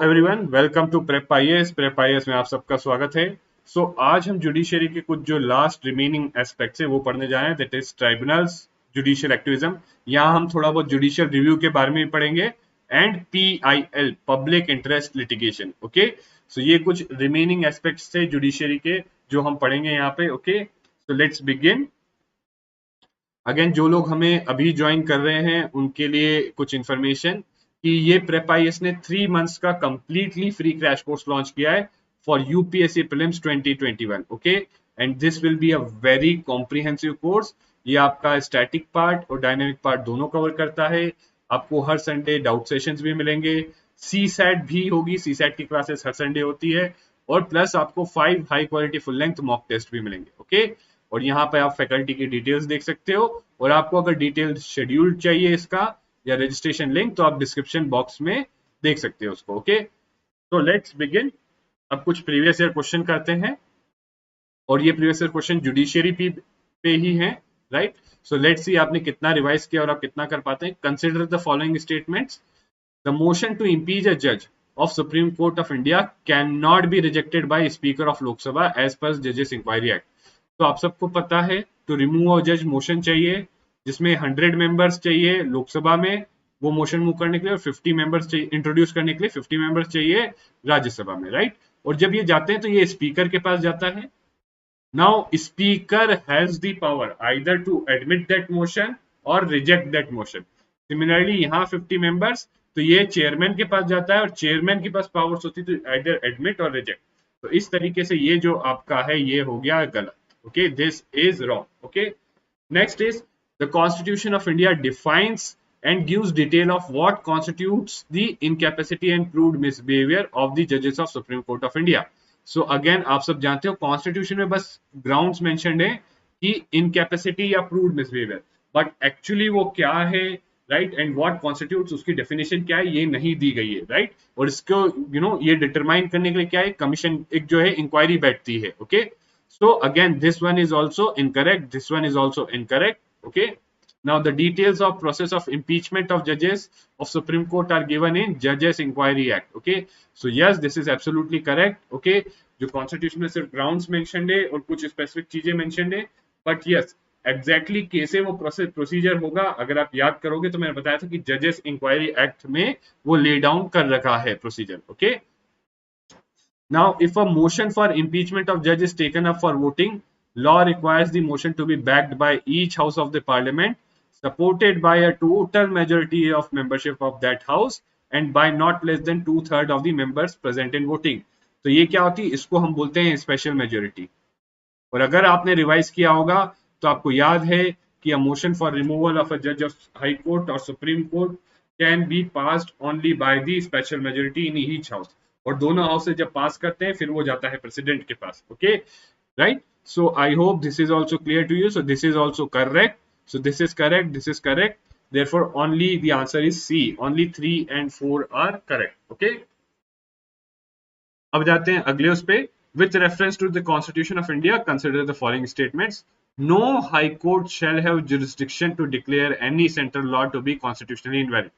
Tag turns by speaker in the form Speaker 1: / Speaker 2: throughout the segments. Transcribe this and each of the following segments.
Speaker 1: Everyone, welcome to Prep IAS. Prep IAS में आप सबका स्वागत है। आज हम जुडिशरी के कुछ जो लास्ट रिमेनिंग एस्पेक्ट्स है वो पढ़ने जा रहे हैं, that is tribunals, judicial activism. यहाँ हम थोड़ा बहुत जुडिशियल रिव्यू के बारे में पढ़ेंगे and PIL, public interest litigation. Okay, so ये कुछ रिमेनिंग एस्पेक्ट्स थे जुडिशरी के जो हम पढ़ेंगे यहाँ पे। Okay, so let's begin. Again, जो लोग हमें अभी ज्वाइन कर रहे हैं उनके लिए कुछ इन्फॉर्मेशन कि ये प्रेप आईएएस ने 3 मंथ्स का completely free crash course launch किया है for UPSC prelims 2021। Okay, and this will be a very comprehensive course. ये आपका स्टैटिक पार्ट और डायनेमिक पार्ट दोनों कवर करता है। आपको हर संडे डाउट सेशंस भी मिलेंगे, सी सैट भी होगी, सी सैट की क्लासेस हर संडे होती है, और प्लस आपको 5 high quality full length mock test भी मिलेंगे। ओके, और यहाँ पे आप फैकल्टी की डिटेल्स देख सकते हो, और आपको अगर डिटेल शेड्यूल चाहिए इसका या रजिस्ट्रेशन लिंक तो आप डिस्क्रिप्शन बॉक्स में देख सकते हो उसको। ओके, तो लेट्स बिगिन। अब कुछ प्रीवियस ईयर क्वेश्चन करते हैं, और ये प्रीवियस ईयर क्वेश्चन जुडिशियरी पे ही है, राइट। सो लेट्स सी आपने कितना रिवाइज किया और आप कितना कर पाते हैं। Consider the following statements. The motion to impeach a judge of Supreme Court of India cannot be rejected by Speaker of Lok Sabha as per Judges Inquiry Act। तो आप सबको पता है, तो रिमूव अ जज मोशन चाहिए जिसमें 100 members चाहिए लोकसभा में वो मोशन मूव करने के लिए, और 50 मेंबर्स चाहिए इंट्रोड्यूस करने के लिए, 50 मेंबर्स चाहिए राज्यसभा में, राइट। और जब ये जाते हैं तो ये स्पीकर के पास जाता है। Now speaker has the power either to admit that motion और रिजेक्ट दैट मोशन। सिमिलरली यहाँ 50 मेंबर्स, तो ये चेयरमैन के पास जाता है, और चेयरमैन के पास पावर्स होती है तो आइदर एडमिट और रिजेक्ट। तो इस तरीके से ये जो आपका है ये हो गया गलत। Okay, this is wrong. Okay, next is the constitution of India defines and gives detail of what constitutes the incapacity and proved misbehavior of the judges of Supreme Court of India। So again, आप सब जानते हो constitution में बस grounds mentioned है कि incapacity या proved misbehaviour, but actually वो क्या है, राइट, एंड व्हाट कॉन्स्टिट्यूट्स, उसकी डेफिनेशन क्या है ये नहीं दी गई है, राइट। और इसको ये डिटरमाइन करने के लिए क्या है, कमीशन एक जो है इंक्वायरी बैठती है। Okay, so again this one is also incorrect, this one is also incorrect. Okay, now the details of process of impeachment of judges of Supreme Court are given in Judges Inquiry Act। okay, so yes, this is absolutely correct। okay, जो constitution में सिर्फ grounds mentioned है और कुछ specific चीजें mentioned है, but yes exactly कैसे वो प्रोसीजर होगा अगर आप याद करोगे तो मैंने बताया था कि जजेस इंक्वायरी एक्ट में वो ले डाउन कर रखा है procedure. Okay, now if a motion for impeachment of judge is taken up for voting, law requires the motion to be backed by each house of the parliament, supported by a total majority of membership of that house and by not less than 2/3 of the members present in voting। तो ये क्या होती है, इसको हम बोलते हैं special majority. और अगर आपने रिवाइज किया होगा तो आपको याद है कि a motion for removal of a जज ऑफ हाई कोर्ट और supreme court can be passed only by the special majority in each house, और दोनों हाउस से जब पास करते हैं फिर वो जाता है प्रेसिडेंट के पास। Okay, right. So I hope this is also clear to you. So this is also correct. So this is correct, this is correct. Therefore, only the answer is C. Only 3 and 4 are correct. Okay. अब जाते हैं अगले उस पे। With reference to the Constitution of India, consider the following statements. No High Court shall have jurisdiction to declare any central law to be constitutionally invalid.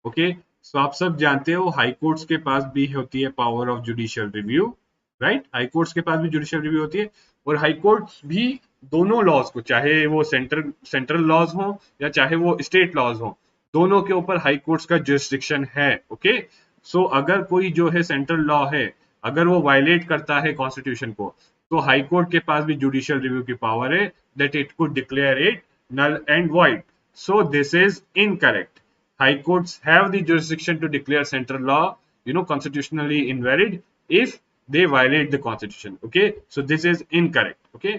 Speaker 1: Okay. So आप सब जानते हो हाई कोर्ट्स के पास भी होती है power of judicial review, right. High courts के पास भी जुडिशियल रिव्यू होती है, और हाई कोर्ट्स भी दोनों लॉज को, चाहे वो सेंट्रल लॉज हो या चाहे वो स्टेट लॉज हो, दोनों के ऊपर हाई कोर्ट्स का जुरिस्डिक्शन है। ओके, सो अगर कोई जो है सेंट्रल लॉ है, अगर वो वायलेट करता है कॉन्स्टिट्यूशन को, तो हाई कोर्ट के पास भी जुडिशियल रिव्यू की पावर है, that it could declare it null and void। So this is incorrect। High courts have the jurisdiction to declare central law, constitutionally invalid if they violate the constitution। Okay, so this is incorrect। Okay,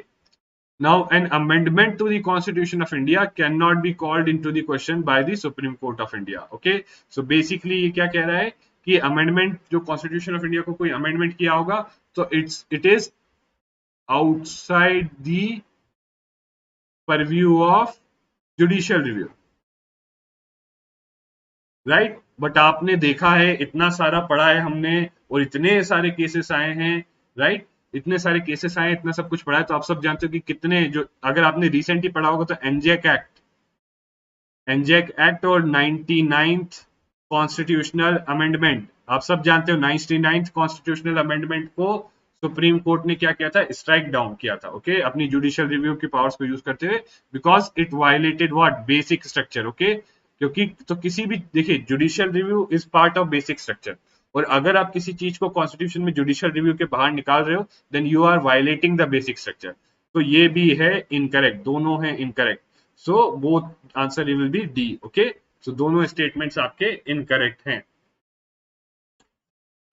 Speaker 1: now an amendment to the Constitution of India cannot be called into the question by the Supreme Court of India। Okay, so basically ये क्या कह रहा है कि amendment, जो constitution of India को कोई amendment किया होगा तो it is outside the purview of judicial review, right. But आपने देखा है, इतना सारा पढ़ा है हमने, और इतने सारे केसेस आए हैं, राइट, इतने सारे केसेस आए, इतना सब कुछ पढ़ा है, तो आप सब जानते हो कि कितने, जो अगर आपने रिसेंटली पढ़ा होगा तो एनजेक एक्ट और 99th कॉन्स्टिट्यूशनल अमेंडमेंट, आप सब जानते हो 99th कॉन्स्टिट्यूशनल अमेंडमेंट को सुप्रीम कोर्ट ने क्या किया था, स्ट्राइक डाउन किया था, ओके, अपनी जुडिशियल रिव्यू की पावर्स को यूज करते हुए, because it violated what, basic structure, okay. क्योंकि तो किसी भी, देखिए, judicial review is part of basic structure, और अगर आप किसी चीज को कॉन्स्टिट्यूशन में जुडिशियल रिव्यू के बाहर निकाल रहे हो, then you are violating the basic structure. तो ये भी है इनकरेक्ट, दोनों है incorrect. So both answer will be D, okay. So दोनों स्टेटमेंट्स आपके इनकरेक्ट हैं।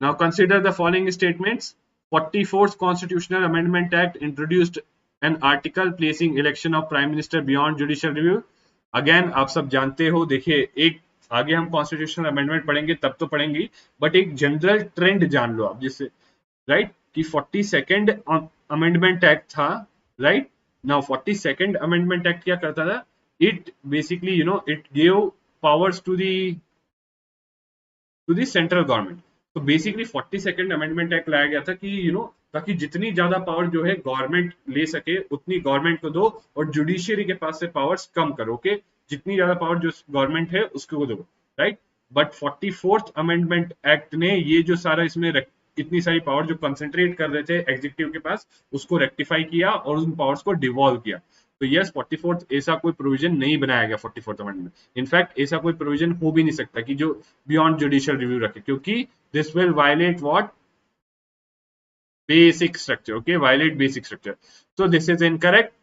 Speaker 1: Now consider the following statements. 44th Constitutional Amendment Act introduced an article placing election of Prime Minister beyond judicial review. Again, आप सब जानते हो, देखिए, एक आगे हम कॉन्स्टिट्यूशनल अमेंडमेंट पढ़ेंगे तब तो पढ़ेंगे, बट एक जनरल ट्रेंड जान लो आप, जिससे राइट कि 42nd अमेंडमेंट एक्ट था, right. Now 42nd amendment act क्या करता था, it basically it give powers to the central government. तो बेसिकली 42nd अमेंडमेंट एक्ट लाया गया था कि ताकि जितनी ज्यादा पावर जो है गवर्नमेंट ले सके उतनी गवर्नमेंट को दो, और जुडिशियरी के पास से पावर्स कम करो, ओके। जितनी ज्यादा पावर जो गवर्नमेंट है उसको दो, right. But 44th amendment act ने ये जो सारा इसमें इतनी सारी पावर जो कंसेंट्रेट कर रहे थे एग्जीक्यूटिव के पास, उसको रेक्टिफाई किया और उन पावर्स को डिवॉल्व किया। तो यस, 44th ऐसा कोई प्रोविजन नहीं बनाया गया 44th अमेंडमेंट में। इनफैक्ट ऐसा कोई प्रोविजन हो भी नहीं सकता कि जो बियॉन्ड जुडिशियल रिव्यू रखे, क्योंकि this will violate what, basic structure, okay, violate basic structure. So this is incorrect.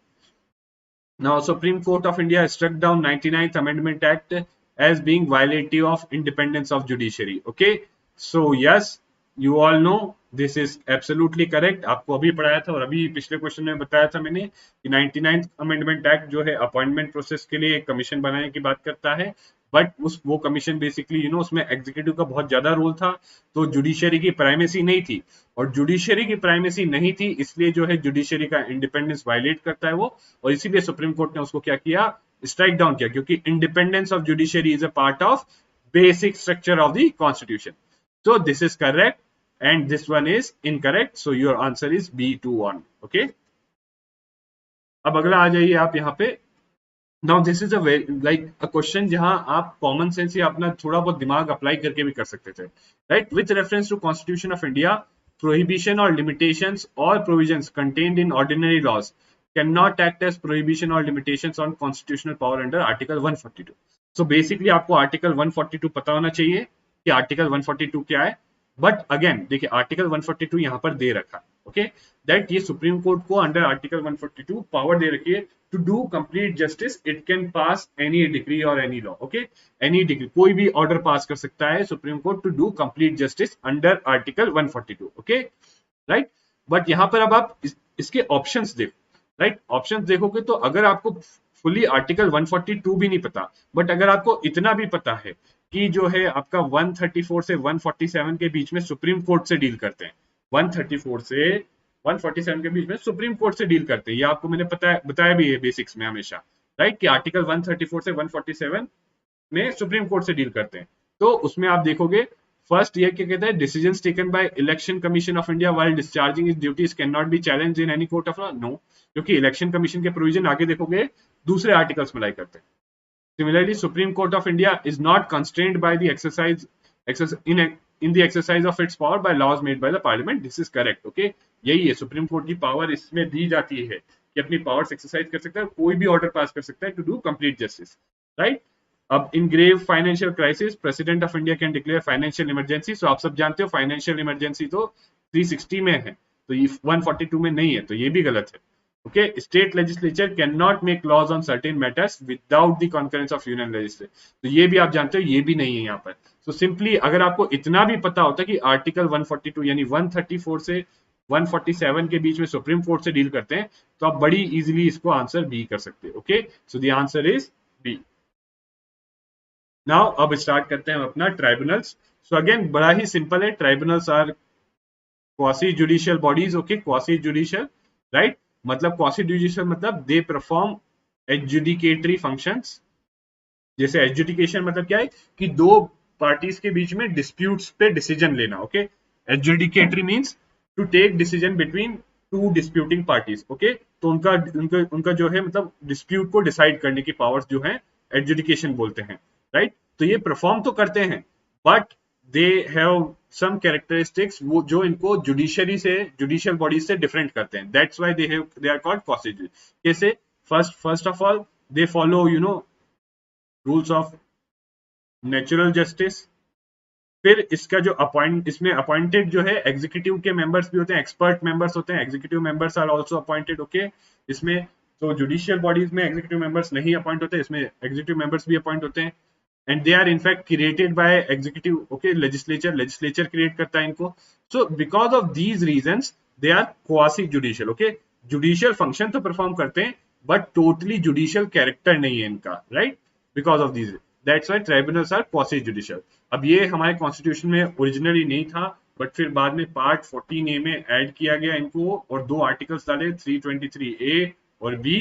Speaker 1: Now Supreme Court of India struck down 99th Amendment Act as being violative of independence of judiciary, okay. So yes, you all know this is absolutely correct. आपको अभी पढ़ाया था और अभी पिछले question में बताया था मैंने कि 99th अमेंडमेंट एक्ट जो है अपॉइंटमेंट प्रोसेस के लिए एक कमीशन बनाने की बात करता है, बट वो कमीशन बेसिकली उसमें एग्जीक्यूटिव का बहुत ज्यादा रोल था, तो जुडिशियरी की प्राइमेसी नहीं थी, और जुडिशियरी की प्राइमेसी नहीं थी इसलिए जो है जुडिशियरी का इंडिपेंडेंस वायलेट करता है वो, और इसीलिए सुप्रीम कोर्ट ने उसको क्या किया, स्ट्राइक डाउन किया, क्योंकि independence of judiciary is a part of basic structure of the constitution. So this is correct and this one is incorrect. So your answer is B21. Okay. अब अगला आ जाइए आप यहाँ पे। Now this is a very like a question जहां आप common sense या अपना थोड़ा बहुत दिमाग अप्लाई करके भी कर सकते थे, right? With reference to Constitution of India, prohibition or limitations or provisions contained in ordinary laws cannot act as prohibition or limitations on constitutional power under Article 142. So basically आपको Article 142 पता होना चाहिए कि Article 142 क्या है, but again देखिए article 142 यहाँ पर दे रखा है, ओके, दैट ये सुप्रीम कोर्ट को अंडर आर्टिकल 142 पावर दे रखी है to do complete justice, it can pass any degree और any law, okay, any degree, कोई भी ऑर्डर पास कर सकता है supreme court to do complete justice under article 142, okay, right. But यहाँ पर अब आप इसके ऑप्शंस देखो, राइट, ऑप्शंस देखोगे तो अगर आपको फुली आर्टिकल 142 भी नहीं पता, बट अगर आपको इतना भी पता है कि जो है आपका 134 से 147 के बीच में सुप्रीम कोर्ट से डील करते हैं, 134 से 147 के बीच में सुप्रीम कोर्ट से डील करते हैं, ये आपको मैंने बताया भी है बेसिक्स में हमेशा, राइट, कि आर्टिकल 134 से 147 में सुप्रीम कोर्ट से डील करते हैं। तो उसमें आप देखोगे फर्स्ट ये क्या कहता है, decisions taken by Election Commission of India while discharging is duties can not be challenged in any court of law, no, क्योंकि इलेक्शन कमीशन के प्रोविजन आगे देखोगे दूसरे आर्टिकल्स में लाई करते हैं। Similarly, Supreme Court of India is not constrained by the in the exercise of its power by laws made by the Parliament. This is correct. Okay, यही है सुप्रीम कोर्ट की पावर, इसमें दी जाती है कि अपनी पावर्स एक्सरसाइज कर सकता है, कोई भी ऑर्डर पास कर सकता है to do complete justice, right. अब in grave financial crisis president of India can declare financial emergency. So आप सब जानते हो फाइनेंशियल इमरजेंसी तो 360 में है, तो ये 142 में नहीं है, तो ये भी गलत है। Okay, state legislature cannot make laws on certain matters without the concurrence of union legislature. तो ये भी आप जानते हो, ये भी नहीं है यहाँ पर। So simply अगर आपको इतना भी पता होता कि आर्टिकल 142 यानी 134 से 147 के बीच में सुप्रीम कोर्ट से डील करते हैं, तो आप बड़ी इजीली इसको आंसर बी कर सकते हैं। Okay, so the answer is B. Now अब स्टार्ट करते हैं अपना ट्राइब्यूनल्स। सो अगेन बड़ा ही सिंपल है, tribunals are quasi judicial bodies, okay, quasi judicial, right, मतलब क्वासी जुडिशियल मतलब दे परफॉर्म एडजुडिकेटरी फंक्शंस। जैसे एडजुडिकेशन मतलब क्या है कि दो पार्टीज के बीच में डिस्प्यूट्स पे डिसीजन लेना, okay. Adjudicatory means to take decision between two disputing parties, okay. तो उनका जो है मतलब डिस्प्यूट को डिसाइड करने की पावर्स जो है एडजुडिकेशन बोलते हैं, राइट। तो ये परफॉर्म तो करते हैं, but they have some characteristics वो जो इनको जुडिशरी से जुडिशियल बॉडी से डिफरेंट करते हैं, that's why they are called quasi. कैसे? First of all they follow rules of natural justice. फिर इसका जो इसमें अपॉइंटेड जो है एग्जीक्यूटिव के मेंबर्स भी होते हैं, एक्सपर्ट मेंबर्स होते हैं, executive members are also appointed. Okay, इसमें तो जुडिशियल बॉडीज में एग्जीक्यूटिव मेंबर्स नहीं अपॉइंट होते, इसमें एग्जीक्यूटिव मेंबर्स भी अपॉइंट होते हैं। And they are in fact created by executive. Okay, legislature create करता है इनको। So because of these reasons they are quasi judicial. Okay, judicial function तो परफॉर्म करते हैं बट टोटली जुडिशियल कैरेक्टर नहीं है इनका, right? Because of these, that's why tribunals are quasi judicial. अब ये हमारे कॉन्स्टिट्यूशन में ओरिजिनली नहीं था, बट फिर बाद में पार्ट 14A में ऐड किया गया इनको, और 2 आर्टिकल्स डाले, 323A और B,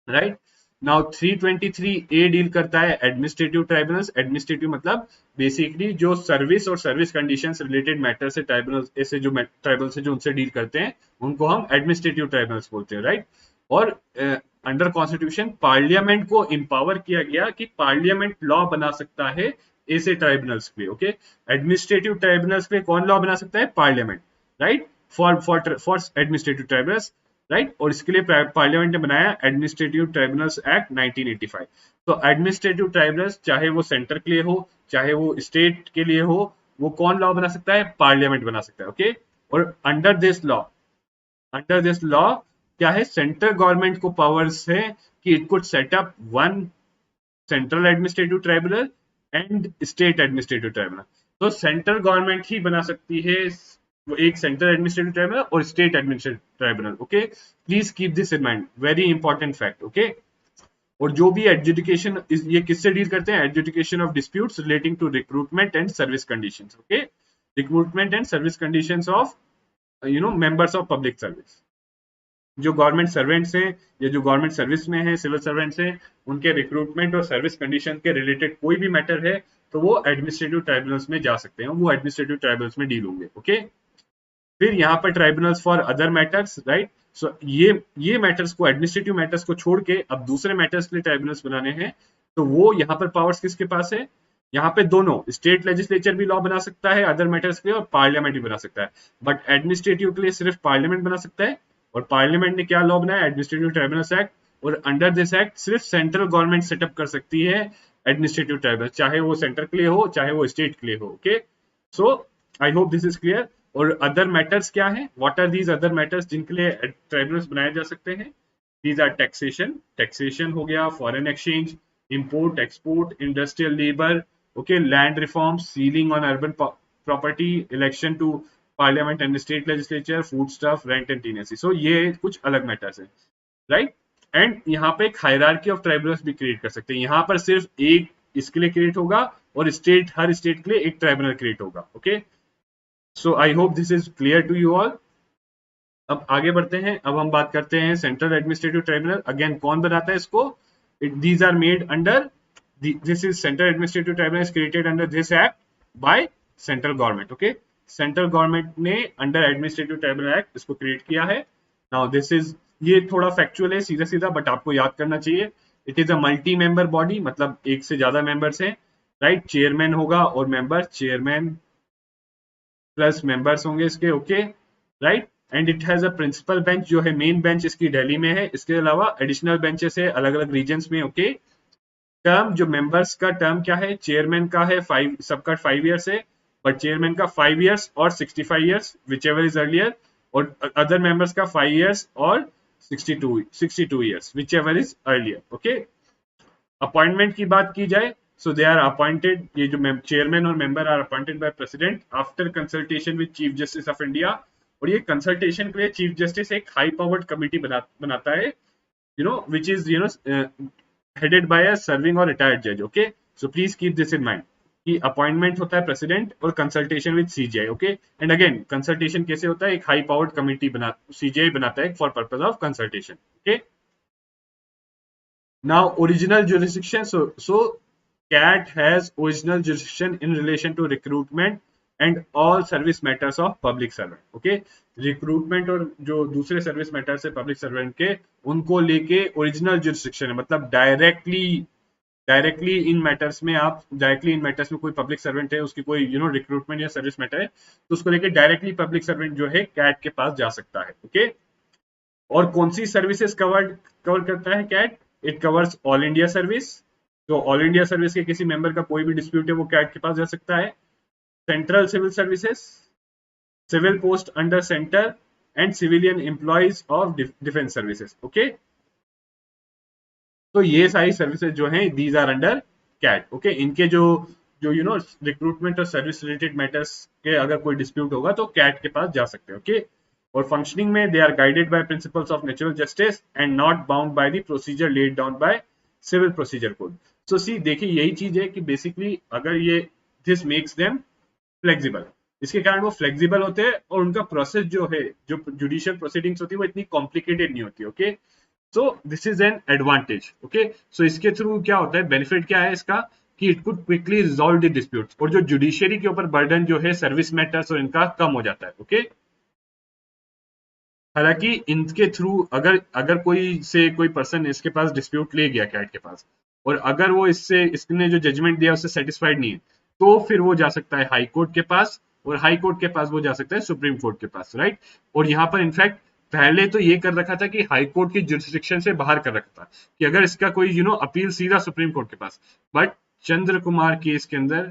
Speaker 1: right? Now 323A deal करता है एडमिनिस्ट्रेटिव ट्राइब्यूनल्स। एडमिनिस्ट्रेटिव मतलब बेसिकली जो सर्विस और सर्विस कंडीशंस रिलेटेड मैटर से ट्राइब्यूनल्स, ऐसे जो ट्राइब्यूनल से जो उनसे डील करते हैं उनको हम एडमिनिस्ट्रेटिव ट्राइब्यूनल्स बोलते हैं, राइट? और अंडर कॉन्स्टिट्यूशन पार्लियामेंट को एम्पावर किया गया कि पार्लियामेंट लॉ बना सकता है ऐसे ट्राइब्यूनल्स के लिए। ओके, एडमिनिस्ट्रेटिव ट्राइब्यूनल्स के लिए कौन लॉ बना सकता है? Parliament, right? For administrative tribunals, right? और इसके लिए पार्लियामेंट ने बनाया एडमिनिस्ट्रेटिव ट्राइब्यूनल्स एक्ट 1985। तो एडमिनिस्ट्रेटिव ट्राइब्यूनल्स चाहे वो सेंटर के लिए हो चाहे वो स्टेट के लिए हो, वो कौन लॉ बना सकता है? पार्लियामेंट बना सकता है। ओके, और अंडर दिस लॉ क्या है? सेंट्रल गवर्नमेंट को पावर्स है कि it could set up one central administrative tribunal and state administrative tribunal. तो सेंट्रल गवर्नमेंट ही बना सकती है वो एक सेंट्रल एडमिनिस्ट्रेटिव ट्राइब्यूनल और state administrative tribunal. Okay, please keep this in mind, very important fact. Okay, और जो भी एडजुडिकेशन, ये किससे डील करते हैं? Adjudication of disputes relating to recruitment and service conditions. Okay, recruitment and service conditions of members of public service. जो government servants हैं या जो गवर्नमेंट सर्विस में है, सिविल सर्वेंट्स हैं, उनके रिक्रूटमेंट और सर्विस कंडीशन के रिलेटेड कोई भी मैटर है तो वो एडमिनिस्ट्रेटिव ट्राइब्यूनल्स में जा सकते हैं, वो एडमिनिस्ट्रेटिव ट्राइब्यूनल्स में डील होंगे। ओके, फिर यहाँ पर tribunals for other matters, right? So ये मैटर्स को, एडमिनिस्ट्रेटिव मैटर्स को छोड़ के अब दूसरे मैटर्स के लिए ट्राइब्यूनल्स बनाने हैं, तो वो यहाँ पर पावर्स किसके पास है? यहाँ पे दोनों, स्टेट लेजिस्लेचर भी लॉ बना सकता है अदर मैटर्स के लिए और पार्लियामेंट भी बना सकता है, बट एडमिनिस्ट्रेटिव के लिए सिर्फ पार्लियामेंट बना सकता है। और पार्लियामेंट ने क्या लॉ बनाया? Administrative tribunals act. और अंडर दिस एक्ट सिर्फ सेंट्रल गवर्नमेंट सेटअप कर सकती है एडमिनिस्ट्रेटिव ट्राइब्यूनल, चाहे वो सेंटर के लिए हो चाहे वो स्टेट के लिए हो। Okay, so I hope this is clear. और अदर मैटर्स क्या है? What are these other matters जिनके लिए ट्राइब्यूनल्स बनाए जा सकते हैं? दीज आर टैक्सेशन हो गया, foreign exchange, import export, industrial labour, okay, land reform, ceiling on urban property, election to parliament and state legislature, food stuff, rent and tenancy. So ये कुछ अलग मैटर्स हैं, राइट? एंड यहाँ पे एक hierarchy of tribunals भी create कर सकते हैं। यहाँ पर सिर्फ एक इसके लिए क्रिएट होगा और हर स्टेट के लिए एक ट्राइब्यूनल क्रिएट होगा। Okay, so I hope this is clear to you all. अब आगे बढ़ते हैं, अब हम बात करते हैं सेंट्रल एडमिनिस्ट्रेटिव ट्राइब्यूनल। अगेन कौन बनाता है इसको? These are made under, this is central administrative tribunal is created under this act by central government. Okay, central government ने अंडर एडमिनिस्ट्रेटिव ट्राइब्यूनल एक्ट इसको क्रिएट किया है। नाउ दिस इज, ये थोड़ा फैक्चुअल है, सीधा सीधा, बट आपको याद करना चाहिए। It is a multi member body, मतलब एक से ज्यादा मेंबर्स हैं, राइट? चेयरमैन होगा और मेंबर, चेयरमैन प्लस मेंबर्स होंगे इसके। Okay, right? And it has a principal bench, जो है मेन बेंच इसकी दिल्ली में है। इसके अलावा एडिशनल बेंचेस है अलग अलग रीजन्स में। ओके, टर्म, जो मेंबर्स का टर्म क्या है? चेयरमैन का है 5, सबका 5 इयर्स है, बट चेयरमैन का 5 इयर्स और 65 years, which ever is earlier. और अदर मेंबर्स का 5 इयर्स और 62 years, which ever is earlier. Okay, appointment की बात की जाए, सो दे आर अपॉइंटेड, ये जो चेयरमैन और member are appointed by president after consultation with chief justice of India. और ये कंसल्टेशन के लिए चीफ जस्टिस एक हाई पावर्ड कमिटी बनाता है, which is headed by a serving or retired judge. Okay, so please keep this in mind कि appointment होता है प्रेसिडेंट और consultation with CGI. Okay, and again consultation कैसे होता है? एक हाई पावर्ड कमिटी सीजीआई बनाता है for purpose of consultation. Okay, now original jurisdiction, so CAT has original jurisdiction in relation to recruitment and all service matters of public servant. Okay, recruitment और जो दूसरे service matters है public servant के, उनको लेके original jurisdiction है, मतलब directly directly in matters में कोई पब्लिक सर्वेंट है, उसकी कोई रिक्रूटमेंट या सर्विस मैटर है, तो उसको लेके डायरेक्टली पब्लिक सर्वेंट जो है कैट के पास जा सकता है। ओके, और कौन सी सर्विसेज कवर करता है CAT? It covers all India service. तो ऑल इंडिया सर्विस के किसी मेंबर का कोई भी डिस्प्यूट है वो कैट के पास जा सकता है। Central civil services, civil post under centre and civilian employees of defence services. Okay, तो ये सारी सर्विसेज जो हैं these are under CAT. Okay, इनके जो जो रिक्रूटमेंट और सर्विस रिलेटेड मैटर्स के अगर कोई डिस्प्यूट होगा तो कैट के पास जा सकते हैं। ओके, और फंक्शनिंग में they are guided by principles of natural justice and not bound by the procedure laid down by civil procedure code. So see देखिए, यही चीज है कि बेसिकली अगर ये दिस मेक्स देम फ्लेक्सिबल, इसके कारण वो फ्लेक्सिबल होते हैं और उनका प्रोसेस जो है, जो जुडिशियल प्रोसीडिंग्स होती है वो इतनी कॉम्प्लिकेटेड नहीं होती। Okay, so this is an advantage. Okay, so इसके थ्रू क्या होता है, बेनिफिट क्या है इसका, कि it could quickly resolve the disputes, और जो जुडिशियरी के ऊपर बर्डन जो है सर्विस मैटर्स और इनका कम हो जाता है। ओके, हालांकि इनके थ्रू अगर अगर कोई पर्सन इसके पास डिस्प्यूट ले गया कैट के पास, और अगर वो इसने जो जजमेंट दिया उससे सेटिस्फाइड नहीं है, तो फिर वो जा सकता है हाई कोर्ट के पास, और हाई कोर्ट के पास वो जा सकता है सुप्रीम कोर्ट के पास, राइट। और यहाँ पर इनफैक्ट पहले तो ये कर रखा था कि हाई कोर्ट की जुरिस्डिक्शन से बाहर कर रखा था कि अगर इसका कोई अपील सीधा सुप्रीम कोर्ट के पास। बट चंद्र कुमार केस के अंदर,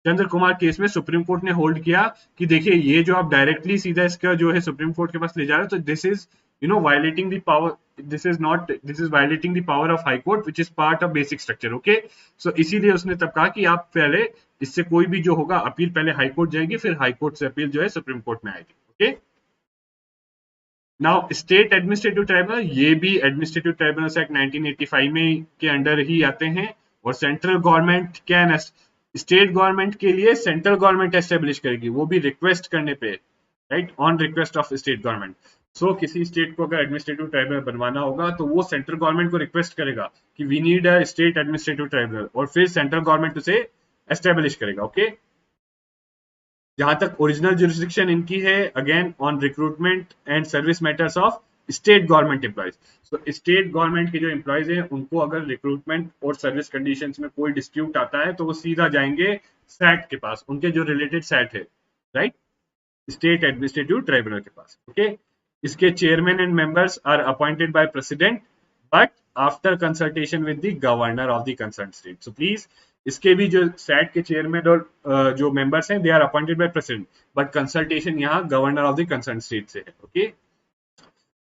Speaker 1: चंद्र कुमार केस में सुप्रीम कोर्ट ने होल्ड किया कि देखिए, ये जो आप डायरेक्टली सीधा इसका जो है सुप्रीम कोर्ट के पास ले जा रहे हो, तो this is violating the power, this is violating the power of high court which is part of basic structure. Okay, so इसीलिए उसने तब कहा कि आप पहले इससे कोई भी जो होगा अपील पहले हाई कोर्ट जाएगी, फिर हाई कोर्ट से अपील जो है सुप्रीम कोर्ट में आएगी। Okay, now state administrative tribunal, ये भी एडमिनिस्ट्रेटिव ट्राइब्यूनल्स एक्ट 1985 में के अंडर ही आते हैं। और central government can, state government के लिए सेंट्रल गवर्नमेंट एस्टेब्लिश करेगी, वो भी रिक्वेस्ट करने पे, right, on request of state government. So किसी स्टेट को अगर एडमिनिस्ट्रेटिव ट्राइब्यूनल बनवाना होगा तो वो सेंट्रल गवर्नमेंट को रिक्वेस्ट करेगा कि we need a state administrative tribunal, और फिर सेंट्रल गवर्नमेंट उसे एस्टेब्लिश करेगा। ओके, जहां तक ओरिजिनल जुरिस्डिक्शन इनकी है, again on recruitment and service matters of state government employees. तो स्टेट गवर्नमेंट के जो एम्प्लॉयज हैं उनको अगर रिक्रूटमेंट और सर्विस कंडीशंस में कोई डिस्प्यूट आता है तो वो सीधा जाएंगे सैट के पास, उनके जो रिलेटेड सैट है, राइट, स्टेट एडमिनिस्ट्रेटिव ट्राइब्यूनल के पास। ओके, इसके chairman and members are appointed by president but after consultation with the governor of the concern state. So please, इसके भी जो सैट के चेयरमैन और जो मेंबर्स हैं they are appointed by president, but consultation यहाँ governor of the concern state से है। ओके,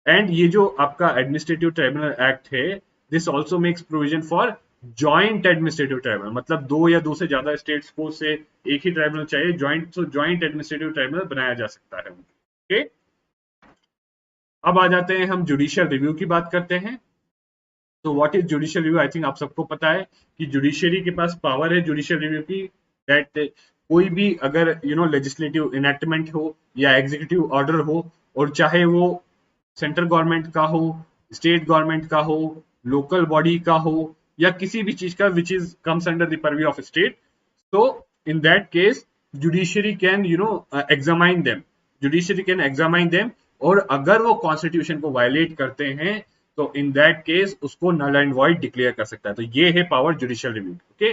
Speaker 1: एंड ये जो आपका एडमिनिस्ट्रेटिव ट्राइब्यूनल एक्ट है, this also makes provision for joint administrative tribunal, मतलब दो या दो से ज्यादा स्टेट्स को से एक ही ट्राइब्यूनल चाहिए, जॉइंट एडमिनिस्ट्रेटिव ट्राइब्यूनल बनाया जा सकता है। ओके, अब आ जाते हैं हम जुडिशियल रिव्यू की बात करते हैं। तो what is judicial review? I think आप सबको पता है कि जुडिशियरी के पास पावर है जुडिशियल रिव्यू की, दैट कोई भी अगर लेजिस्लेटिव इनेक्टमेंट हो या एग्जीक्यूटिव ऑर्डर हो, और चाहे वो सेंट्रल गवर्नमेंट का हो, स्टेट गवर्नमेंट का हो, लोकल बॉडी का हो, या किसी भी चीज का which is comes under the purview of state, तो in that case judiciary can examine them, judiciary can examine them, और अगर वो कॉन्स्टिट्यूशन को वायलेट करते हैं तो इन दैट केस उसको नल एंड वॉइड डिक्लेयर कर सकता है। तो ये है पावर जुडिशियल रिव्यू। ओके,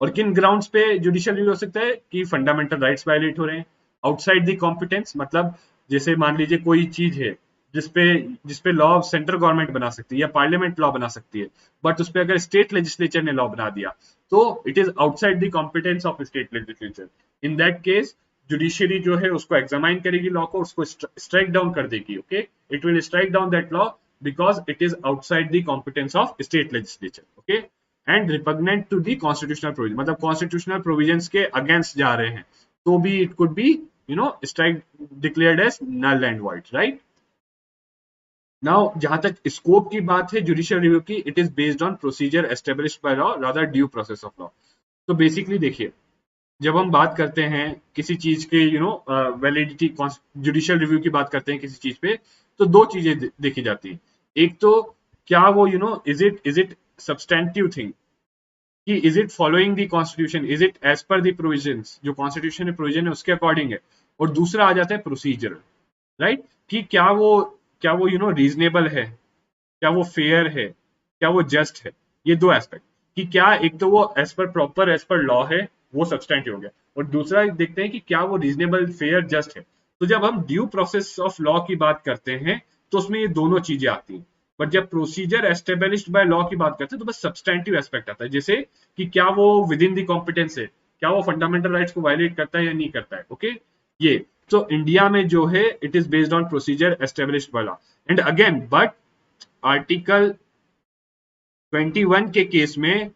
Speaker 1: और किन ग्राउंड्स पे जुडिशियल रिव्यू हो सकता है कि फंडामेंटल राइट्स वायलेट हो रहे हैं, आउटसाइड द कॉम्पिटेंस, मतलब जैसे मान लीजिए कोई चीज है जिसपे जिसपे लॉ सेंट्रल गवर्नमेंट बना सकती है या पार्लियामेंट लॉ बना सकती है, बट उस पर अगर स्टेट लेजिस्लेचर ने लॉ बना दिया तो it is outside the competence of state legislature. In that case judiciary जो है उसको एग्जामाइन करेगी लॉ को, उसको स्ट्राइक डाउन कर देगी। Okay, it will strike down that law because it is outside the competence of state legislature, okay, and repugnant to the constitutional provision, मतलब constitutional provisions के against जा रहे हैं तो भी it could be strike declared as null and void, right? Now जहां तक scope की बात है जुडिशियल रिव्यू की, it is based on procedure established by law, rather due process of law। तो बेसिकली देखिए, जब हम बात करते हैं किसी चीज के वैलिडिटी, जुडिशियल रिव्यू की बात करते हैं किसी चीज पे, तो दो चीजें देखी जाती हैं। एक तो क्या वो इज इट सब्सटेंटिव थिंग, कि is it following the constitution, is it as per the provisions, जो कॉन्स्टिट्यूशन में प्रोविजन है उसके अकॉर्डिंग है। और दूसरा आ जाता है प्रोसीजर, राइट, कि क्या वो रीजनेबल है, क्या वो फेयर है, क्या वो जस्ट है, ये दो एस्पेक्ट कि क्या एक तो वो as per proper as per law है, वो सब्सटेंटिव हो गया, और दूसरा देखते हैं कि क्या वो रीजनेबल फेयर जस्ट है। तो जब हम ड्यू प्रोसेस ऑफ लॉ की बात करते हैं तो उसमें ये दोनों चीजें आती हैं, बट जब प्रोसीजर एस्टेब्लिश्ड बाय लॉ की बात करते हैं तो बस सब्सटेंटिव एस्पेक्ट आता है, जैसे कि क्या वो विद इन द कॉम्पिटेंस है, क्या वो फंडामेंटल राइट्स को वायलेट करता है या नहीं करता है। ओके, ये तो इंडिया में जो है it is based on procedure established by law. And again but article 21 के केस में,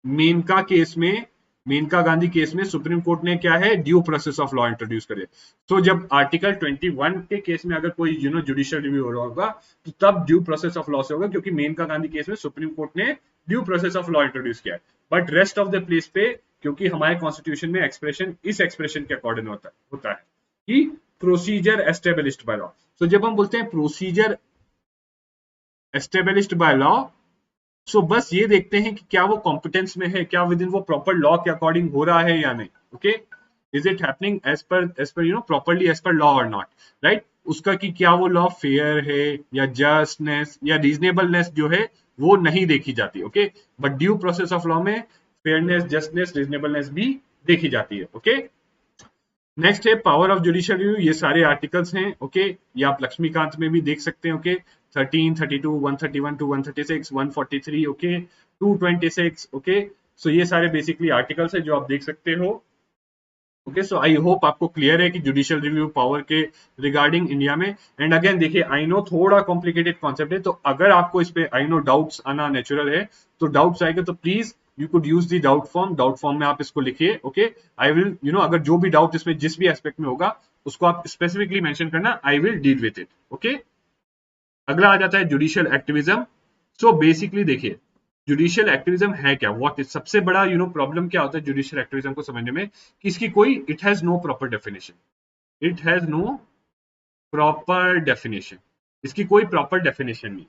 Speaker 1: मेनका केस में, मेनका गांधी केस में सुप्रीम कोर्ट ने क्या है, due process of law introduce करे। तो जब आर्टिकल 21 के केस में अगर कोई जुडिशियल रिव्यू हो रहा होगा तो तब ड्यू प्रोसेस ऑफ लॉ से होगा, क्योंकि मेनका गांधी केस में सुप्रीम कोर्ट ने due process of law introduce किया है। But rest of the place पे, क्योंकि हमारे कॉन्स्टिट्यूशन में एक्सप्रेशन इस एक्सप्रेशन के अकॉर्डिंग होता है कि प्रोसीजर एस्टेब्लिश्ड बाय लॉ। तो जब हम बोलते हैं प्रोसीजर एस्टेब्लिश्ड बाय लॉ, सो बस ये देखते हैं कि क्या वो कॉम्पिटेंस में है, क्या विद इन वो प्रॉपर लॉ के अकॉर्डिंग हो रहा है या नहीं। Okay, is it happening as per properly as per law और नॉट, राइट। उसका कि क्या वो लॉ फेयर है या जस्टनेस या रीजनेबलनेस जो है वो नहीं देखी जाती। Okay, but due process of law में फेयरनेस, जस्टनेस, रीजनेबलनेस भी देखी जाती है। ओके, नेक्स्ट है पावर ऑफ जुडिशियल रिव्यू, ये सारे आर्टिकल्स हैं। ओके, ये आप लक्ष्मीकांत में भी देख सकते हैं। Okay, 13, 32, 131 to 136, 143, okay, 226। Okay, so ये सारे बेसिकली आर्टिकल्स है जो आप देख सकते हो। ओके, सो आई होप आपको क्लियर है कि जुडिशियल रिव्यू पावर के रिगार्डिंग इंडिया में। एंड अगेन देखिए, आई नो थोड़ा कॉम्प्लिकेटेड कॉन्सेप्ट है, तो अगर आपको इस पे आई नो डाउट्स आना नेचुरल है, तो डाउट्स आएगा तो please you could use the doubt form में आप इसको लिखिए। ओके, आई विल अगर जो भी डाउट इसमें जिस भी एस्पेक्ट में होगा उसको आप स्पेसिफिकली मेंशन करना, I will deal with it. Okay, अगला आ जाता है जुडिशियल एक्टिविज्म। सो बेसिकली देखिए, जुडिशियल एक्टिविज्म है क्या, व्हाट इज, सबसे बड़ा प्रॉब्लम क्या होता है जुडिशियल एक्टिविज्म को समझने में, कि इसकी कोई it has no proper definition, it has no proper definition, इसकी कोई प्रॉपर डेफिनेशन नहीं।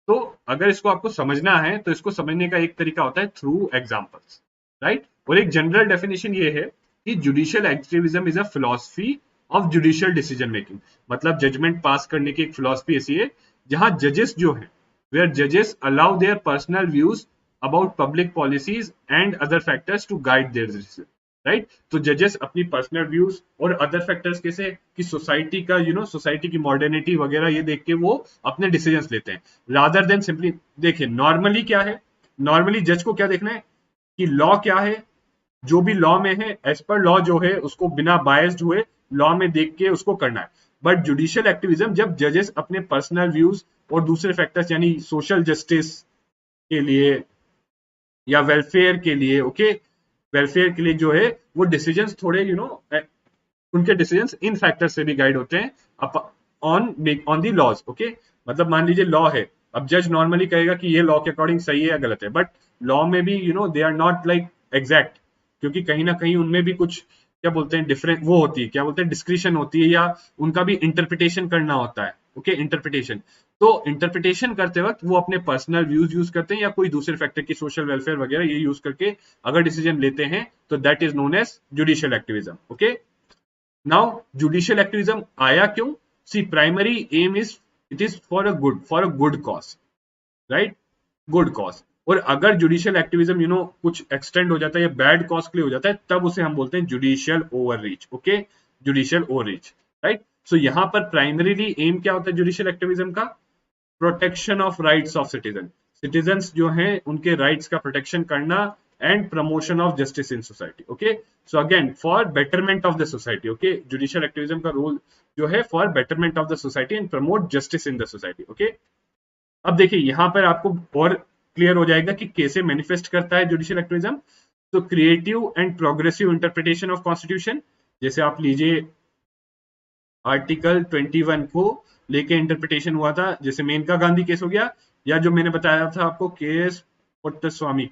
Speaker 1: तो अगर इसको आपको समझना है तो इसको समझने का एक तरीका होता है थ्रू एग्जांपल्स, राइट। और एक जनरल डेफिनेशन ये है कि judicial activism is a philosophy of judicial decision making, मतलब जजमेंट पास करने की एक फिलॉसफी ऐसी है जहां जजेस जो है, वेयर जजेस allow their personal views about public policies and other factors to guide their decision, right. तो जजेस अपनी पर्सनल व्यूज और अदर फैक्टर्स कैसे कि सोसाइटी का सोसाइटी की मॉडर्निटी वगैरह ये देख के वो अपने डिसीजंस लेते हैं, रादर देन सिंपली। देखिए नॉर्मली क्या है, नॉर्मली जज को क्या देखना है कि लॉ क्या है, जो भी लॉ में है एज पर लॉ जो है उसको बिना बायस्ड हुए लॉ में देख के उसको करना है। बट जुडिशियल एक्टिविज्म जब जजेस अपने पर्सनल व्यूज और दूसरे फैक्टर्स यानी सोशल जस्टिस के लिए या वेलफेयर के लिए, ओके, वेलफेयर के लिए जो है वो डिसीजंस थोड़े उनके डिसीजंस इन फैक्टर्स से भी गाइड होते हैं ऑन दी लॉज। ओके, मतलब मान लीजिए लॉ है, अब जज नॉर्मली कहेगा कि ये लॉ के अकॉर्डिंग सही है या गलत है, बट लॉ में भी they are not like exact, क्योंकि कहीं ना कहीं उनमें भी कुछ क्या बोलते हैं डिफरेंट वो होती है, क्या बोलते हैं डिस्क्रिशन होती है, या उनका भी इंटरप्रिटेशन करना होता है। ओके, इंटरप्रिटेशन, तो इंटरप्रिटेशन करते वक्त वो अपने पर्सनल व्यूज यूज करते हैं या कोई दूसरे फैक्टर की सोशल वेलफेयर वगैरह ये यूज करके अगर डिसीजन लेते हैं तो that is known as judicial activism. Okay, now judicial activism आया क्यों, see primary aim is it is for a good cause, right, good cause. और अगर जुडिशियल एक्टिविज्म कुछ एक्सटेंड हो जाता है या बैड कॉज के लिए हो जाता है तब उसे हम बोलते हैं judicial overreach. Okay, judicial overreach, right. So यहां पर प्राइमरीली एम क्या होता है जुडिशियल एक्टिविज्म का, protection of rights of citizen, citizens जो हैं उनके राइट्स का प्रोटेक्शन करना and promotion of justice in society. Okay, so again for betterment of the society. Okay, judicial activism का रोल जो है for betterment of the society and promote justice in the society. Okay, अब देखिए यहां पर आपको और क्लियर हो जाएगा कि कैसे मैनिफेस्ट करता है जुडिशियल एक्टिविज्म। तो creative and progressive interpretation of constitution, जैसे आप लीजिए आर्टिकल 21 को लेके इंटरप्रिटेशन हुआ था, जैसे मेनका गांधी केस हो गया, या जो मैंने बताया था आपको केस पुट्टस्वामी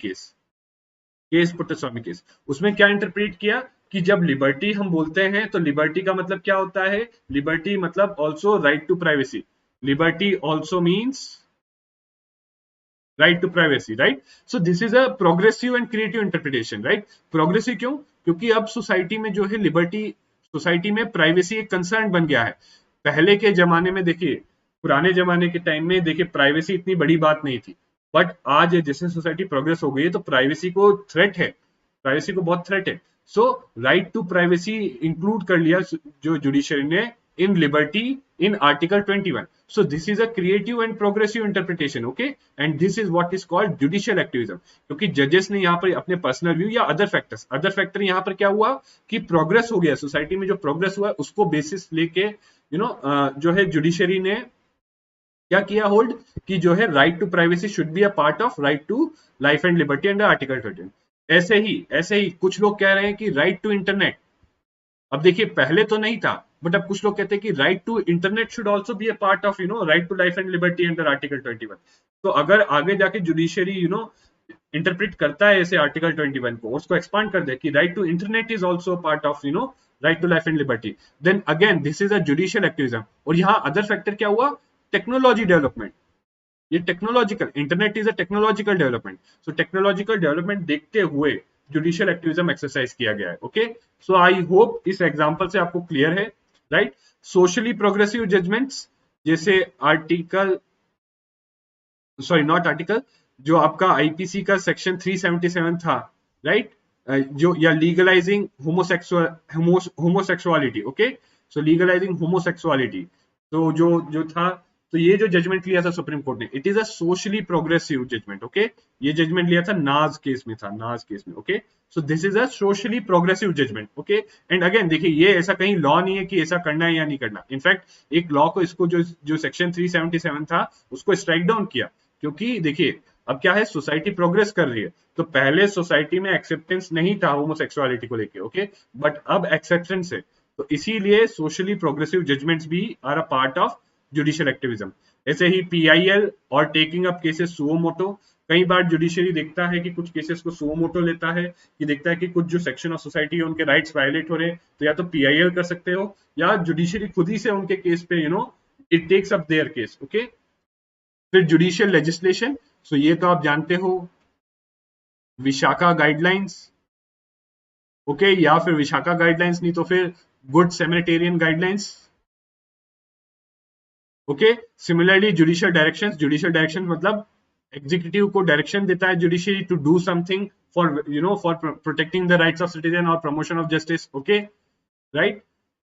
Speaker 1: केस, उसमें क्या इंटरप्रेट किया कि जब लिबर्टी हम बोलते हैं तो लिबर्टी का मतलब क्या होता है, लिबर्टी मतलब also right to privacy, liberty also means right to privacy, right. So this is a progressive and creative interpretation, right. Progressive क्यों, क्योंकि अब सोसाइटी में जो है लिबर्टी, सोसाइटी में प्राइवेसी एक कंसर्न बन गया है। पहले के जमाने में देखिए, पुराने जमाने के टाइम में देखिए प्राइवेसी इतनी बड़ी बात नहीं थी, बट आज जैसे सोसाइटी प्रोग्रेस हो गई है तो प्राइवेसी को थ्रेट है, प्राइवेसी को बहुत थ्रेट है। So right to privacy include कर लिया जो जुडिशरी ने in liberty in article 21। so this is a creative and progressive interpretation, okay, and this is what is called judicial activism। क्योंकि जजेस ने यहाँ पर अपने पर्सनल व्यू या अदर फैक्टर यहाँ पर क्या हुआ कि प्रोग्रेस हो गया, सोसाइटी में जो प्रोग्रेस हुआ उसको बेसिस लेके जो है जुडिशरी ने क्या किया होल्ड कि जो है right to privacy should be a part of right to life and liberty under article 13। ऐसे ही कुछ लोग कह रहे हैं कि राइट टू इंटरनेट, अब देखिए पहले तो नहीं था, बट अब कुछ लोग कहते हैं कि right to internet should also be a part of right to life and liberty under article 21। तो अगर आगे जाके जुडिशरी इंटरप्रेट करता है ऐसे आर्टिकल 21 को, उसको एक्सपांड कर दे कि right to internet is also part of right to life and liberty, then again this is a judicial activism. और यहाँ अदर फैक्टर क्या हुआ, टेक्नोलॉजी डेवलपमेंट। ये technological, internet is a technological development, so technological development देखते हुए judicial activism exercise किया गया है। ओके, सो आई होप इस एग्जांपल से आपको क्लियर है, राइट। सोशली प्रोग्रेसिव जजमेंट्स जैसे आर्टिकल, सॉरी नॉट आर्टिकल, जो आपका आईपीसी का सेक्शन 377 था, राइट, जो या legalising homosexuality, okay, so legalising homosexuality, तो जो था, तो ये जो जजमेंट लिया था सुप्रीम कोर्ट ने, it is a socially progressive judgment, okay. ये जजमेंट लिया था नाज केस में, ओके। So this is a socially progressive judgment, okay. And again देखिए ये ऐसा कहीं लॉ नहीं है कि ऐसा करना है या नहीं करना, इनफैक्ट एक लॉ को, इसको जो सेक्शन 377 था उसको स्ट्राइक डाउन किया, क्योंकि देखिए अब क्या है, सोसाइटी प्रोग्रेस कर रही है, तो पहले सोसाइटी में एक्सेप्टेंस नहीं था होमोसेक्सुअलिटी को लेके, ओके, बट अब एक्सेप्टेंस है, तो इसीलिए सोशली प्रोग्रेसिव जजमेंट्स भी are a part of judicial activism. ऐसे ही पीआईएल और taking up cases suo motu, कई बार जुडिशरी देखता है कि कुछ केसेस को सुओ मोटो लेता है, कि देखता है कि कुछ जो सेक्शन ऑफ सोसाइटी है उनके राइट्स वायलेट हो रहे हैं, तो या तो पीआईएल कर सकते हो या जुडिशरी खुद ही से उनके केस पे it takes up their case, okay. फिर जुडिशियल लेजिस्लेशन, सो ये तो आप जानते हो, विशाखा गाइडलाइंस, ओके, या फिर विशाखा गाइडलाइंस नहीं तो फिर good Samaritan guidelines, okay. Similarly judicial direction मतलब एग्जीक्यूटिव को डायरेक्शन देता है judiciary to do something for protecting the rights of citizen और promotion of justice, okay, right.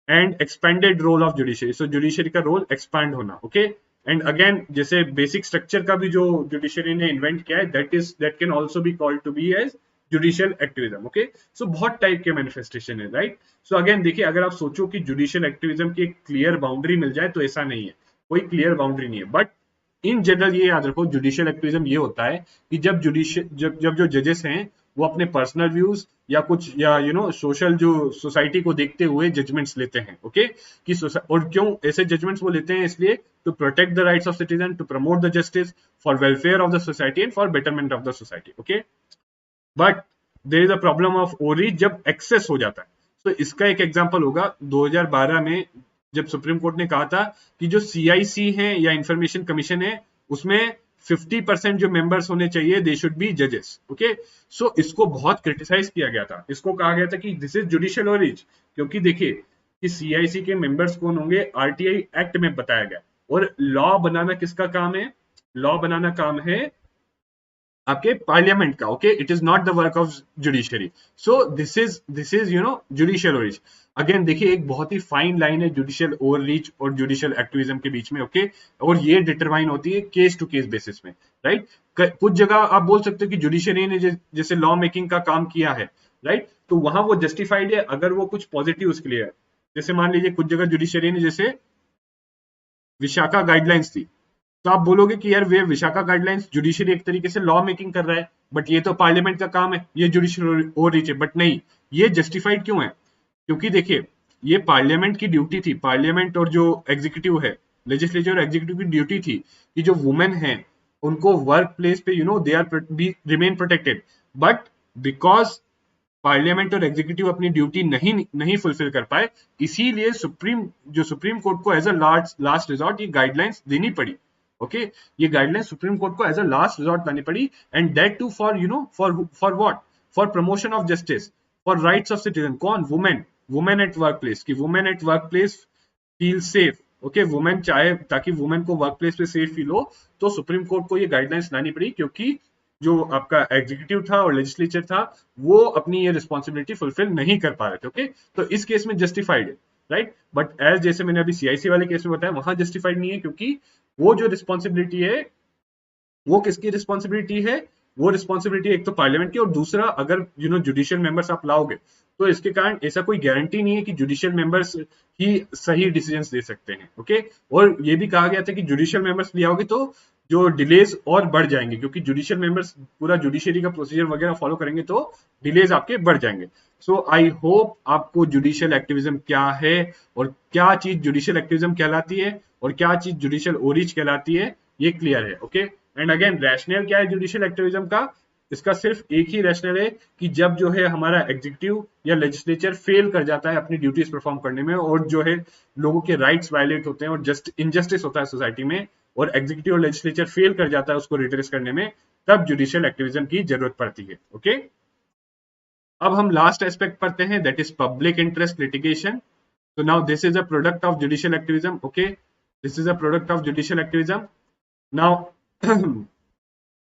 Speaker 1: And expanded role of judiciary, so judiciary का role expand होना, okay. And again जैसे basic structure का भी जो जुडिशरी ने इन्वेंट किया है, that can also be called to be as judicial activism, okay. सो बहुत टाइप के मैनिफेस्टेशन है, राइट। सो अगेन देखिए अगर आप सोचो कि जुडिशियल एक्टिविज्म की एक क्लियर बाउंड्री मिल जाए, तो ऐसा नहीं है, कोई क्लियर बाउंड्री नहीं है, बट इन जनरल ये याद रखो, जुडिशियल एक्टिविज्म ये होता है कि जब जो जजेस हैं वो अपने पर्सनल व्यूज या कुछ या सोशल जो सोसाइटी को देखते हुए जजमेंट्स लेते हैं, ओके, कि और क्यों ऐसे जजमेंट्स वो लेते हैं, इसलिए to protect the rights of citizen, to promote the justice, for welfare of the society and for betterment of the society, okay. But there is a problem of overreach जब excess हो जाता है। तो इसका एक एग्जांपल होगा 2012 में, जब सुप्रीम कोर्ट ने कहा था कि जो सीआईसी है या इंफॉर्मेशन कमीशन है, उसमें 50% जो मेंबर्स होने चाहिए, दे शुड बी जजेस, ओके। सो इसको बहुत क्रिटिसाइज किया गया था, इसको कहा गया था कि दिस इज जुडिशियल ओवररीच, क्योंकि देखिए कि सीआईसी के मेंबर्स कौन होंगे, आरटीआई एक्ट में बताया गया, और लॉ बनाना किसका काम है, लॉ बनाना काम है आपके पार्लियामेंट का, okay, it is not the work of judiciary. So this is judicial overreach. Again देखिए एक बहुत ही फाइन लाइन है जुडिशियल ओवररीच और जुडिशियल एक्टिविज्म के बीच में, ओके, और ये डिटरमाइन होती है केस टू केस बेसिस में, राइट। कुछ जगह आप बोल सकते हो कि जुडिशरी ने जैसे लॉ मेकिंग का काम किया है, राइट, तो वहां वो जस्टिफाइड है अगर वो कुछ पॉजिटिव उसके लिए है। जैसे मान लीजिए कुछ जगह जुडिशरी ने, जैसे विशाखा गाइडलाइंस थी, तो आप बोलोगे कि यार वे विशाखा गाइडलाइंस, जुडिशरी एक तरीके से लॉ मेकिंग कर रहा है, बट ये तो पार्लियामेंट का काम है, ये जुडिशियल ओवररीच है, बट नहीं, ये जस्टिफाइड क्यों है, क्योंकि देखिए ये पार्लियामेंट की ड्यूटी थी, पार्लियामेंट और जो एग्जीक्यूटिव है, लेजिस्लेचर और एग्जीक्यूटिव की ड्यूटी थी कि जो वुमेन है उनको वर्क प्लेस पे they are remain protected, but because parliament और एग्जीक्यूटिव अपनी ड्यूटी नहीं फुलफिल कर पाए, इसीलिए सुप्रीम कोर्ट को एज अ लास्ट रिजॉर्ट ये गाइडलाइंस देनी पड़ी, ओके। ये गाइडलाइंस सुप्रीम कोर्ट को एज अ लास्ट रिजॉर्ट लानी पड़ी, and that too for for what, for promotion of justice, for rights of citizen, कौन, वुमेन एट वर्क प्लेस, की women at workplace feel safe, okay women चाहे, ताकि women को work place पे safe feel हो, तो supreme court को ये गाइडलाइंस लानी पड़ी, क्योंकि जो आपका एग्जीक्यूटिव था और लेजिस्लेचर था वो अपनी ये रिस्पॉन्सिबिलिटी फुलफिल नहीं कर पा रहे थे। ओके तो इस केस में जस्टिफाइड है, राइट, बट एज जैसे मैंने अभी सीआईसी वाले केस में बताया वहां जस्टिफाइड नहीं है, क्योंकि वो जो रिस्पॉन्सिबिलिटी है वो किसकी रिस्पॉन्सिबिलिटी है, वो रिस्पॉन्सिबिलिटी एक तो पार्लियामेंट की, और दूसरा अगर जुडिशियल मेंबर्स आप लाओगे तो इसके कारण ऐसा कोई गारंटी नहीं है कि जुडिशियल मेंबर्स ही सही डिसीजंस दे सकते हैं। ओके और ये भी कहा गया था कि जुडिशियल मेंबर्स ले आओगे तो जो डिलेज और बढ़ जाएंगे, क्योंकि जुडिशियल मेंबर्स पूरा जुडिशियरी का प्रोसीजर वगैरह फॉलो करेंगे तो डिलेज आपके बढ़ जाएंगे। सो आई होप आपको जुडिशियल एक्टिविज्म क्या है और क्या चीज जुडिशियल एक्टिविज्म कहलाती है और क्या चीज जुडिशियल ओरिज कहलाती है ये क्लियर है। ओके एंड अगेन रैशनल क्या है जुडिशियल एक्टिविज्म का, इसका सिर्फ एक ही रैशनल है कि जब जो है हमारा एग्जीक्यूटिव या लेजिस्लेचर फेल कर जाता है अपनी ड्यूटीज परफॉर्म करने में, और जो है लोगों के राइट्स वायलेट होते हैं और जस्ट इनजस्टिस होता है सोसाइटी में, और एग्जीक्यूटिव और लेजिस्लेचर फेल कर जाता है उसको रिड्रेस करने में, तब जुडिशियल एक्टिविज्म की जरूरत पड़ती है। ओके अब हम लास्ट एस्पेक्ट पढ़ते हैं, that is public interest litigation. So now this is a product of judicial activism. Okay, this is a product of judicial activism. Now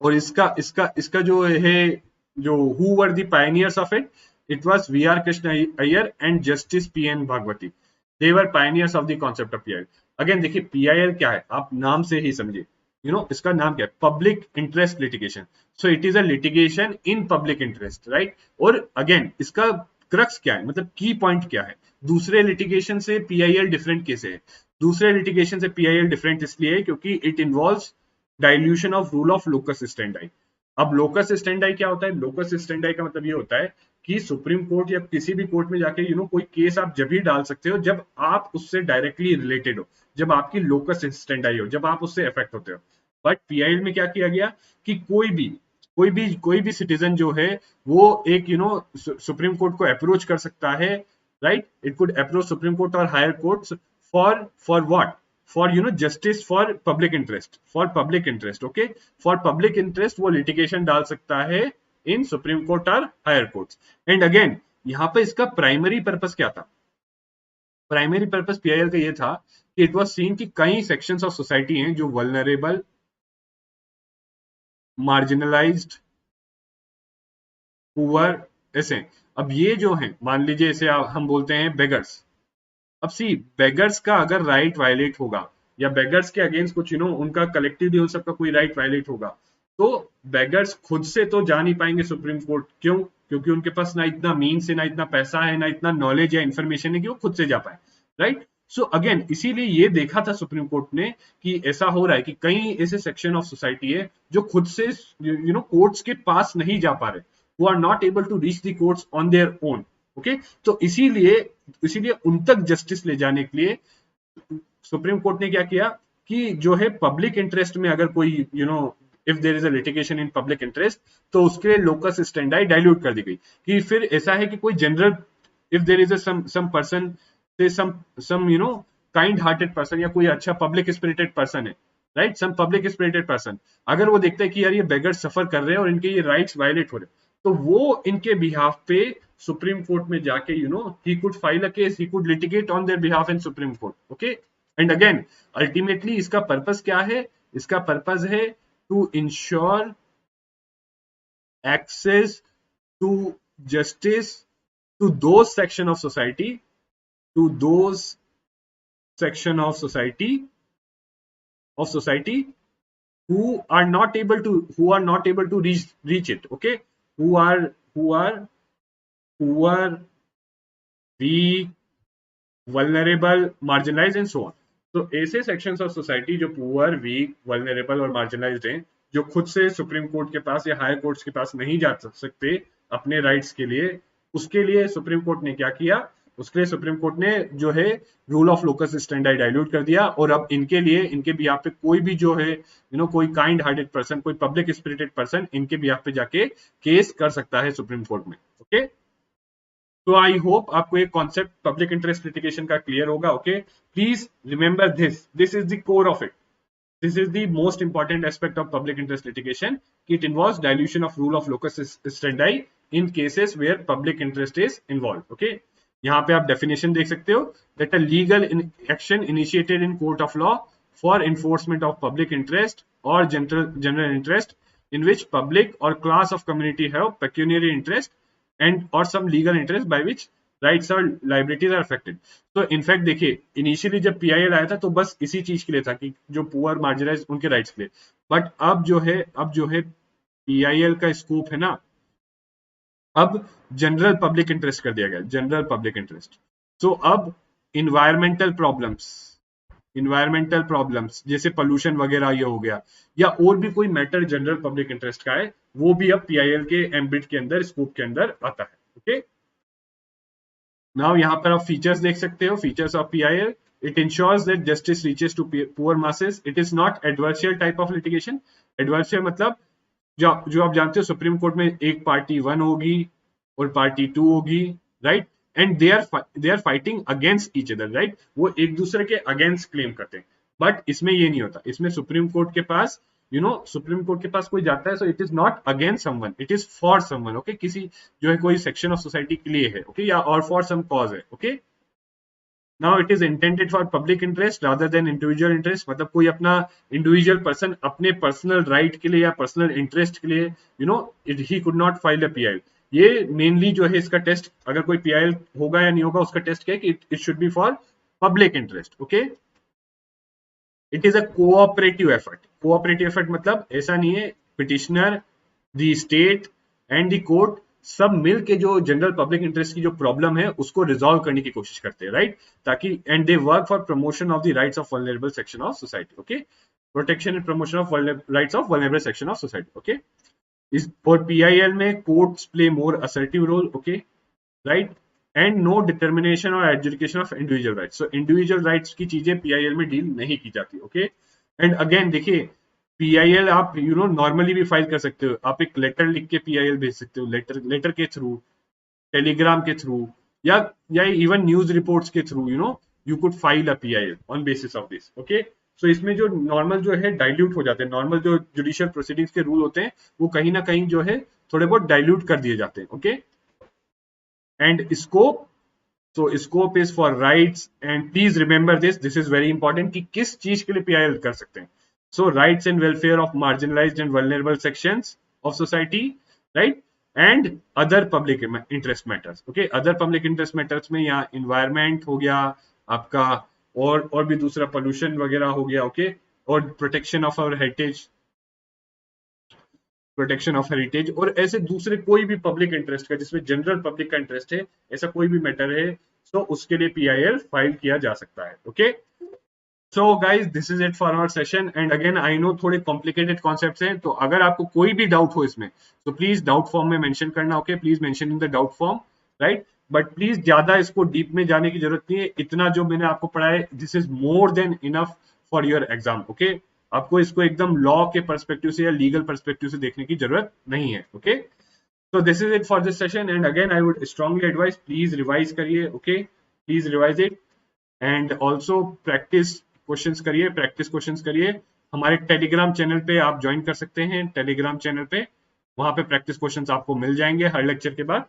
Speaker 1: और इसका इसका इसका जो है, जो who were the pioneers of it? It was V.R. Krishna Iyer and Justice P.N. Bhagwati. They were pioneers of the concept of PIL. Again देखिए PIL क्या है, आप नाम से ही समझिए, इसका नाम क्या है, public interest litigation. So it is a litigation in public interest, right. और अगेन इसका क्रक्स क्या है, मतलब की पॉइंट क्या है, दूसरे लिटिगेशन से पीआईएल डिफरेंट कैसे है? दूसरे लिटिगेशन से पीआईएल डिफरेंट इसलिए है क्योंकि it involves dilution of rule of locus स्टैंडाई। अब लोकस स्टैंडाई क्या होता है? लोकस स्टैंडाई का मतलब ये होता है कि सुप्रीम कोर्ट या किसी भी कोर्ट में जाके कोई केस आप जब ही डाल सकते हो जब आप उससे डायरेक्टली रिलेटेड हो, जब आपकी लोकस स्टैंडाई हो, जब आप उससे अफेक्ट होते हो। बट पीआईएल में क्या किया गया कि कोई भी सिटीजन जो है वो एक सुप्रीम कोर्ट को अप्रोच कर सकता है, right. It could approach supreme court और higher courts for what, for justice for public interest, okay, for public interest वो लिटिगेशन डाल सकता है इन सुप्रीम कोर्ट और हायर कोर्ट्स। एंड अगेन यहाँ पे इसका प्राइमरी पर्पस क्या था? प्राइमरी पर्पस पीआईएल का ये था कि इट वाज सीन कि कई सेक्शंस ऑफ सोसाइटी हैं जो वल्नरेबल, मार्जिनलाइज्ड, पुअर ऐसे। अब ये जो है, मान लीजिए इसे हम बोलते हैं बेगर्स। अब सी बेगर्स का अगर राइट वायलेट होगा या बेगर्स के अगेंस्ट कुछ उनका कलेक्टिवली उन सबका कोई राइट वायलेट होगा, तो बेगर्स खुद से तो जा नहीं पाएंगे सुप्रीम कोर्ट। क्यों? क्योंकि उनके पास ना इतना मीन्स है, ना इतना पैसा है, ना इतना नॉलेज या इन्फॉर्मेशन है कि वो खुद से जा पाए, राइट। सो अगेन इसीलिए ये देखा था सुप्रीम कोर्ट ने कि ऐसा हो रहा है कि कई ऐसे सेक्शन ऑफ सोसाइटी है जो खुद से कोर्ट्स के पास नहीं जा पा रहे, who are not able to reach the courts on their own. Okay? तो इसीलिए उन तक जस्टिस ले जाने के लिए सुप्रीम कोर्ट ने क्या किया कि जो है पब्लिक इंटरेस्ट में अगर कोई if there is a litigation in public interest, तो उसके लिए लोकस स्टैंडाई डाइल्यूट कर दी गई। कि फिर ऐसा है कि कोई general, if there is some person से सम काइंड हार्टेड पर्सन या कोई अच्छा पब्लिक स्पिरिटेड पर्सन है, right, some public spirited person, अगर वो देखता है कि यार ये बेगर सफर कर रहे हैं और इनके ये राइट्स वायलेट हो रहे हैं, तो वो इनके बिहाफ पे सुप्रीम कोर्ट में जाके he could file a case, he could litigate on their behalf in supreme court. Okay and again ultimately इसका पर्पस क्या है? इसका पर्पस है to ensure access to justice to those section of society, to those section of society who are not able to reach it. Okay, who are poor, weak, vulnerable, marginalized and so on. तो ऐसे sections of society जो poor, week, vulnerable और marginalised हैं, जो खुद से supreme court के पास या हायर कोर्ट्स के पास नहीं जा सकते अपने राइट्स के लिए, उसके लिए सुप्रीम कोर्ट ने क्या किया? उसके लिए सुप्रीम कोर्ट ने जो है रूल ऑफ लोकस स्टैंडाई डाइल्यूट कर दिया, और अब इनके लिए, इनके बिहाफ पे कोई भी जो है कोई काइंड हार्टेड पर्सन, कोई पब्लिक स्पिरिटेड पर्सन इनके बिहाफ पे जाके केस कर सकता है सुप्रीम कोर्ट में। ओके तो आई होप आपको एक कॉन्सेप्ट पब्लिक इंटरेस्ट लिटिगेशन का क्लियर होगा। Okay please remember this is the core of it, this is the most important aspect of public interest litigation, it involves dilution of rule of locus स्टैंडाई in cases where public interest is involved. Okay, यहाँ पे आप definition देख सकते हो, that a legal action initiated in court of law for enforcement of public interest और general interest in which public or class of community have pecuniary interest and or some legal interest by which rights or liabilities are affected. तो in fact देखिए initially जब PIL आया था तो बस इसी चीज के लिए था कि जो पुअर मार्जिनाइज उनके राइट्स के लिए, बट अब जो है पीआईएल का स्कोप है ना, अब जनरल पब्लिक इंटरेस्ट कर दिया गया, जनरल पब्लिक इंटरेस्ट। सो अब इन्वायरमेंटल प्रॉब्लम्स जैसे पोल्यूशन वगैरह ये हो गया, या और भी कोई मैटर जनरल पब्लिक इंटरेस्ट का है, वो भी अब पीआईएल के एम्बिट के अंदर, स्कोप के अंदर आता है। ओके, नाउ यहाँ पर आप फीचर्स देख सकते हो, features of PIL. It ensures that justice reaches to poor masses. It is not adversarial type of litigation. Adversarial मतलब जो आप जानते हो सुप्रीम कोर्ट में एक पार्टी 1 होगी और पार्टी 2 होगी, right, and they are fighting against each other, right, वो एक दूसरे के अगेंस्ट क्लेम करते हैं। बट इसमें ये नहीं होता, इसमें सुप्रीम कोर्ट के पास सुप्रीम कोर्ट के पास कोई जाता है, so it is not against someone, it is for someone. Okay, किसी जो है कोई सेक्शन ऑफ सोसाइटी के लिए है, ओके, या और फॉर सम कॉज है। Okay, now it is intended for public interest rather than individual interest. मतलब कोई अपना इंडिविजुअल पर्सन अपने पर्सनल राइट के लिए या पर्सनल इंटरेस्ट के लिए he could not file a PIL. ये मेनली जो है इसका टेस्ट, अगर कोई पीआईएल होगा या नहीं होगा, उसका टेस्ट क्या है कि it should be for public interest. Okay, it is a cooperative effort. Cooperative effort मतलब ऐसा नहीं है petitioner, the state and the court सब मिल के जो जनरल पब्लिक इंटरेस्ट की जो प्रॉब्लम है उसको रिजॉल्व करने की कोशिश करते हैं, राइट, ताकि and they work for promotion of the rights of vulnerable section of society. Okay, protection and promotion of rights of vulnerable section of society. Okay, इस और पीआईएल में courts play more assertive role. Okay, right, and no determination और adjudication of individual rights. So individual rights की चीजें PIL में deal नहीं की जाती। ओके, एंड अगेन देखिए पीआईएल आप नॉर्मली भी फाइल कर सकते हो, आप एक लेटर लिख के पीआईएल भेज सकते हो, लेटर के थ्रू, टेलीग्राम के थ्रू, या इवन न्यूज रिपोर्ट्स के थ्रू, you could file a PIL on basis of this. Okay, so इसमें जो नॉर्मल जो है डाइल्यूट हो जाते हैं, नॉर्मल जो जुडिशियल प्रोसीडिंग्स के रूल होते हैं वो कहीं ना कहीं जो है थोड़े बहुत डाइल्यूट कर दिए जाते हैं। Okay, and scope, so scope is for rights, and please remember this is very important कि किस चीज के लिए पीआईएल कर सकते हैं। so rights and welfare of marginalized and vulnerable sections of society, right, and other public interest matters। okay, other public interest matters में यहाँ environment हो गया आपका, और भी दूसरा pollution वगैरह हो गया। okay, और protection of our heritage, protection of heritage, और ऐसे दूसरे कोई भी पब्लिक इंटरेस्ट का जिसमें जनरल पब्लिक का इंटरेस्ट है, ऐसा कोई भी मैटर है, तो उसके लिए पीआईएल फाइल किया जा सकता है। Okay, so guys this is it for our session, and again I know थोड़े कॉम्प्लिकेटेड कॉन्सेप्ट्स हैं, तो अगर आपको कोई भी डाउट हो इसमें तो प्लीज डाउट फॉर्म में मेंशन करना। Okay, please mention in the doubt form, right, but please ज्यादा इसको डीप में जाने की जरूरत नहीं है, इतना जो मैंने आपको पढ़ाया this is more than enough for your exam. Okay, आपको इसको एकदम लॉ के पर्सपेक्टिव से या लीगल पर्सपेक्टिव से देखने की जरूरत नहीं है। Okay, so this is it for this session, and again I would strongly advise please revise करिए। okay, please revise it, and also practice questions करिए। हमारे टेलीग्राम चैनल पे आप ज्वाइन कर सकते हैं, टेलीग्राम चैनल पे वहां पे प्रैक्टिस क्वेश्चंस आपको मिल जाएंगे हर लेक्चर के बाद।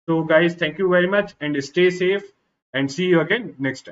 Speaker 1: so guys, thank you very much and stay safe and see you again next time।